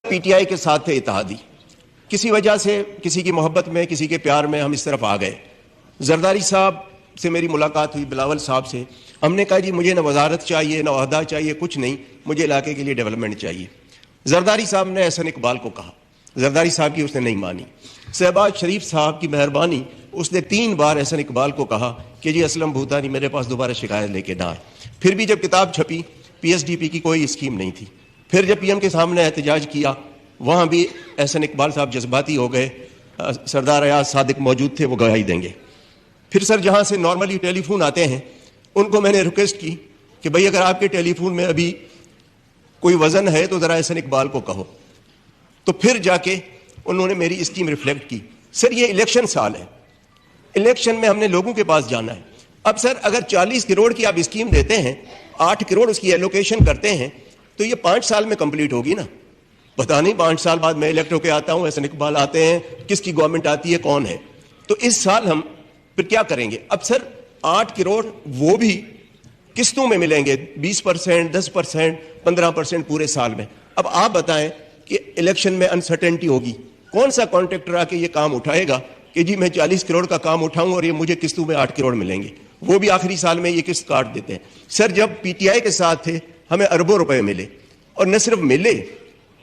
P T I کے ساتھ تھے اتحادی، کسی وجہ سے کسی کی محبت میں کسی کے پیار میں ہم اس طرف آ گئے. زرداری صاحب سے میری ملاقات ہوئی، بلاول صاحب سے. ہم نے کہا جی مجھے نہ وزارت چاہیے نہ عہدہ چاہیے، کچھ نہیں، مجھے علاقے کے لیے ڈیولپمنٹ چاہیے. زرداری صاحب نے احسن اقبال کو کہا، زرداری صاحب کی اس نے نہیں مانی. شہباز شریف صاحب کی مہربانی، اس نے 3 بار احسن اقبال کو کہا کہ جی اسلم بھوتانی میرے پاس دوبارہ شکایت لے کے نہ آئے. پھر بھی جب کتاب چھپی، پی ایس ڈی پی کی کوئی اسکیم نہیں تھی. پھر جب پی ایم کے سامنے احتجاج کیا، وہاں بھی احسن اقبال صاحب جذباتی ہو گئے. سردار ایاز صادق موجود تھے، وہ گواہی دیں گے. پھر سر جہاں سے نارملی ٹیلی فون آتے ہیں، ان کو میں نے ریکویسٹ کی کہ بھئی اگر آپ کے ٹیلی فون میں ابھی کوئی وزن ہے تو ذرا احسن اقبال کو کہو. تو پھر جا کے انہوں نے میری اسکیم ریفلیکٹ کی. سر یہ الیکشن سال ہے، الیکشن میں ہم نے لوگوں کے پاس جانا ہے. اب سر اگر 40 کروڑ کی آپ اسکیم دیتے ہیں، 8 کروڑ اس کی ایلوکیشن کرتے ہیں، تو یہ 5 سال میں کمپلیٹ ہوگی نا. پتہ نہیں 5 سال بعد میں الیکٹ ہو کے آتا ہوں، احسن اقبال آتے ہیں، کس کی گورنمنٹ آتی ہے، کون ہے. تو اس سال ہم پھر کیا کریں گے؟ اب سر 8 کروڑ وہ بھی قسطوں میں ملیں گے، 20%، 10%، 15% پورے سال میں. اب آپ بتائیں کہ الیکشن میں انسرٹنٹی ہوگی، کون سا کانٹریکٹر آ کے یہ کام اٹھائے گا کہ جی میں 40 کروڑ کا کام اٹھاؤں اور یہ مجھے قسطوں میں 8 کروڑ ملیں گے؟ وہ بھی آخری سال میں یہ قسط کاٹ دیتے ہیں. سر جب پی ٹی آئی کے ساتھ تھے ہمیں اربوں روپے ملے، اور نہ صرف ملے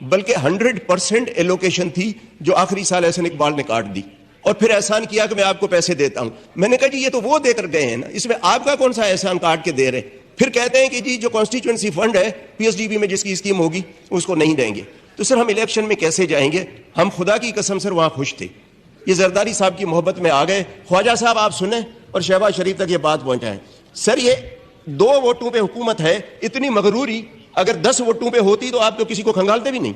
بلکہ 100% ایلوکیشن تھی جو آخری سال احسن اقبال نے کاٹ دی. اور پھر احسان کیا کہ میں آپ کو پیسے دیتا ہوں. میں نے کہا جی یہ تو وہ دے کر گئے ہیں نا، اس میں آپ کا کون سا احسان کاٹ کے دے رہے؟ پھر کہتے ہیں کہ جی جو کانسٹیچوئنسی فنڈ ہے پی ایس ڈی بی میں جس کی اسکیم ہوگی اس کو نہیں دیں گے. تو سر ہم الیکشن میں کیسے جائیں گے؟ ہم خدا کی قسم سر وہاں خوش تھے. یہ زرداری صاحب کی محبت میں آ گئے. خواجہ صاحب آپ سنیں اور شہباز شریف تک یہ بات پہنچائیں. سر یہ 2 ووٹوں پہ حکومت ہے، اتنی مغروری اگر 10 ووٹوں پہ ہوتی تو آپ تو کسی کو کھنگالتے بھی نہیں.